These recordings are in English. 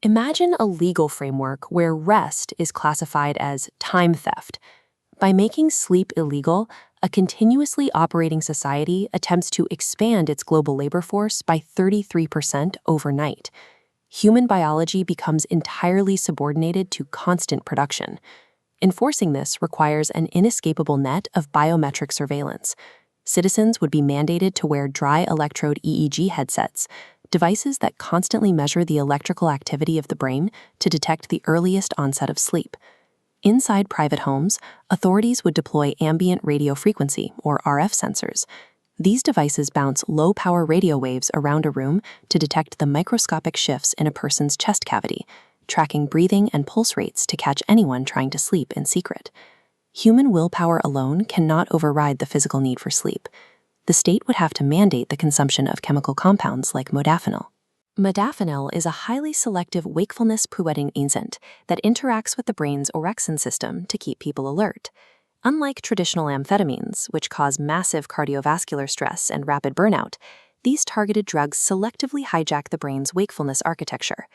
Imagine a legal framework where rest is classified as time theft. By making sleep illegal, a continuously operating society attempts to expand its global labor force by 33% overnight. Human biology becomes entirely subordinated to constant production. Enforcing this requires an inescapable net of biometric surveillance. Citizens would be mandated to wear dry electrode EEG headsets, devices that constantly measure the electrical activity of the brain to detect the earliest onset of sleep. Inside private homes, authorities would deploy ambient radio frequency, or RF sensors. These devices bounce low-power radio waves around a room to detect the microscopic shifts in a person's chest cavity, tracking breathing and pulse rates to catch anyone trying to sleep in secret. Human willpower alone cannot override the physical need for sleep. The state would have to mandate the consumption of chemical compounds like modafinil. Modafinil is a highly selective wakefulness-promoting agent that interacts with the brain's orexin system to keep people alert. Unlike traditional amphetamines, which cause massive cardiovascular stress and rapid burnout, these targeted drugs selectively hijack the brain's wakefulness architecture.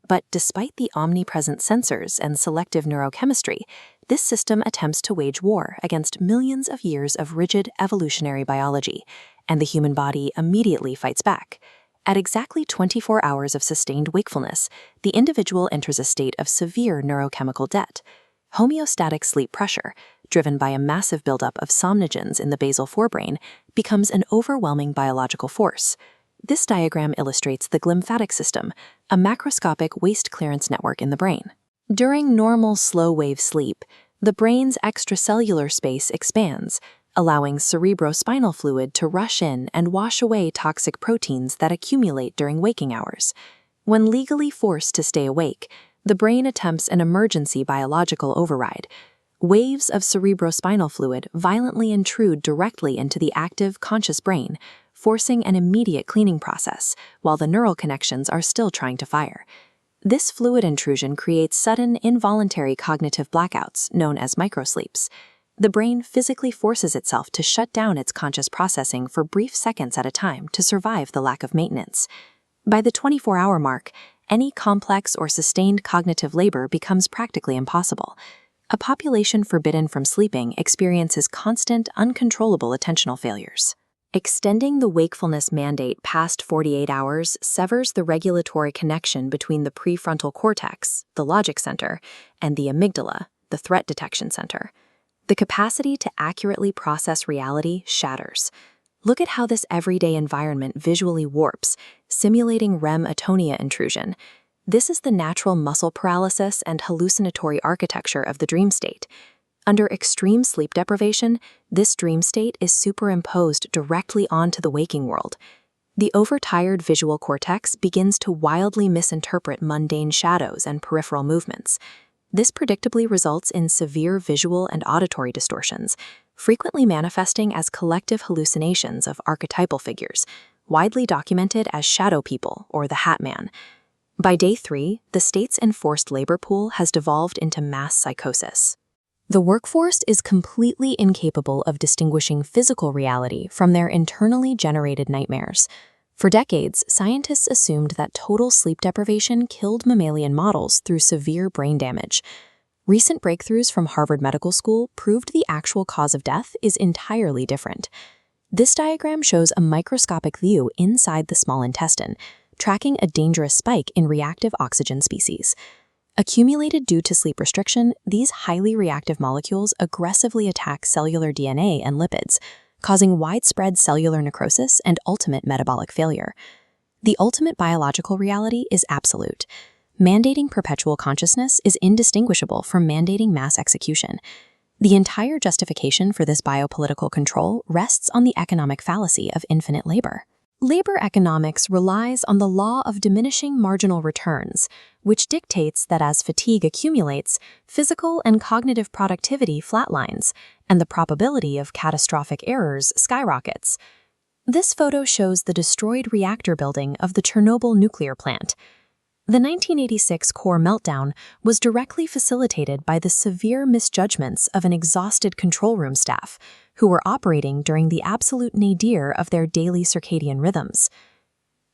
But despite the omnipresent sensors and selective neurochemistry, this system attempts to wage war against millions of years of rigid evolutionary biology, and the human body immediately fights back. At exactly 24 hours of sustained wakefulness, the individual enters a state of severe neurochemical debt. Homeostatic sleep pressure, driven by a massive buildup of somnogens in the basal forebrain, becomes an overwhelming biological force. This diagram illustrates the glymphatic system, a macroscopic waste clearance network in the brain. During normal slow-wave sleep, the brain's extracellular space expands, allowing cerebrospinal fluid to rush in and wash away toxic proteins that accumulate during waking hours. When legally forced to stay awake, the brain attempts an emergency biological override. Waves of cerebrospinal fluid violently intrude directly into the active, conscious brain, forcing an immediate cleaning process while the neural connections are still trying to fire. This fluid intrusion creates sudden, involuntary cognitive blackouts known as microsleeps. The brain physically forces itself to shut down its conscious processing for brief seconds at a time to survive the lack of maintenance. By the 24-hour mark, any complex or sustained cognitive labor becomes practically impossible. A population forbidden from sleeping experiences constant, uncontrollable attentional failures. Extending the wakefulness mandate past 48 hours severs the regulatory connection between the prefrontal cortex, the logic center, and the amygdala, the threat detection center. The capacity to accurately process reality shatters. Look at how this everyday environment visually warps, simulating REM atonia intrusion. This is the natural muscle paralysis and hallucinatory architecture of the dream state. Under extreme sleep deprivation, this dream state is superimposed directly onto the waking world. The overtired visual cortex begins to wildly misinterpret mundane shadows and peripheral movements. This predictably results in severe visual and auditory distortions, frequently manifesting as collective hallucinations of archetypal figures, widely documented as shadow people or the Hat Man. By day 3, the state's enforced labor pool has devolved into mass psychosis. The workforce is completely incapable of distinguishing physical reality from their internally generated nightmares. For decades, scientists assumed that total sleep deprivation killed mammalian models through severe brain damage. Recent breakthroughs from Harvard Medical School proved the actual cause of death is entirely different. This diagram shows a microscopic view inside the small intestine, tracking a dangerous spike in reactive oxygen species. Accumulated due to sleep restriction, these highly reactive molecules aggressively attack cellular DNA and lipids, causing widespread cellular necrosis and ultimate metabolic failure. The ultimate biological reality is absolute. Mandating perpetual consciousness is indistinguishable from mandating mass execution. The entire justification for this biopolitical control rests on the economic fallacy of infinite labor. Labor economics relies on the law of diminishing marginal returns, which dictates that as fatigue accumulates, physical and cognitive productivity flatlines, and the probability of catastrophic errors skyrockets. This photo shows the destroyed reactor building of the Chernobyl nuclear plant. The 1986 core meltdown was directly facilitated by the severe misjudgments of an exhausted control room staff, who were operating during the absolute nadir of their daily circadian rhythms.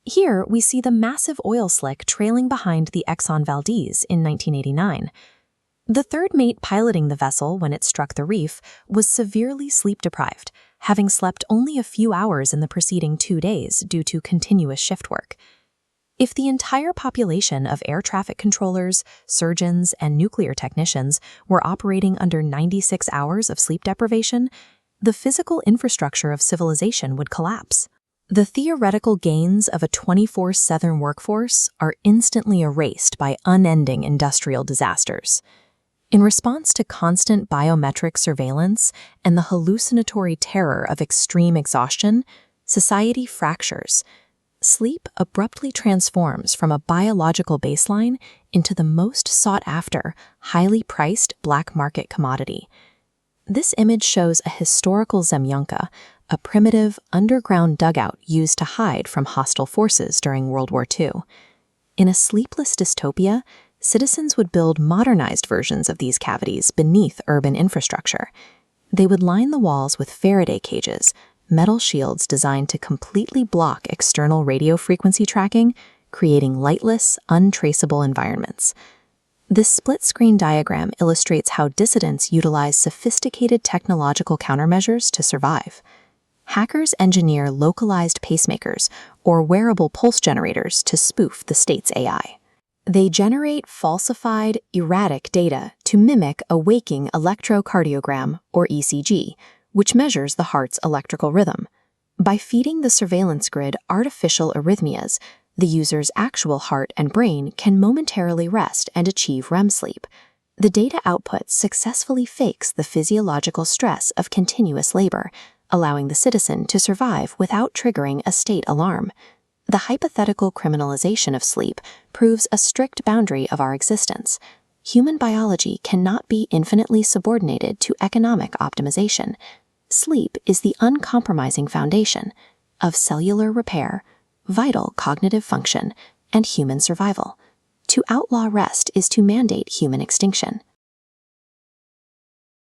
Here, we see the massive oil slick trailing behind the Exxon Valdez in 1989. The third mate piloting the vessel when it struck the reef was severely sleep-deprived, having slept only a few hours in the preceding 2 days due to continuous shift work. If the entire population of air traffic controllers, surgeons, and nuclear technicians were operating under 96 hours of sleep deprivation, the physical infrastructure of civilization would collapse. The theoretical gains of a 24/7 workforce are instantly erased by unending industrial disasters. In response to constant biometric surveillance and the hallucinatory terror of extreme exhaustion, society fractures. Sleep abruptly transforms from a biological baseline into the most sought-after, highly priced black market commodity. This image shows a historical zemlyanka, a primitive, underground dugout used to hide from hostile forces during World War II. In a sleepless dystopia, citizens would build modernized versions of these cavities beneath urban infrastructure. They would line the walls with Faraday cages, metal shields designed to completely block external radio frequency tracking, creating lightless, untraceable environments. This split-screen diagram illustrates how dissidents utilize sophisticated technological countermeasures to survive. Hackers engineer localized pacemakers or wearable pulse generators to spoof the state's AI. They generate falsified, erratic data to mimic a waking electrocardiogram, or ECG, which measures the heart's electrical rhythm. By feeding the surveillance grid artificial arrhythmias, the user's actual heart and brain can momentarily rest and achieve REM sleep. The data output successfully fakes the physiological stress of continuous labor, allowing the citizen to survive without triggering a state alarm. The hypothetical criminalization of sleep proves a strict boundary of our existence. Human biology cannot be infinitely subordinated to economic optimization. Sleep is the uncompromising foundation of cellular repair, vital cognitive function, and human survival. To outlaw rest is to mandate human extinction.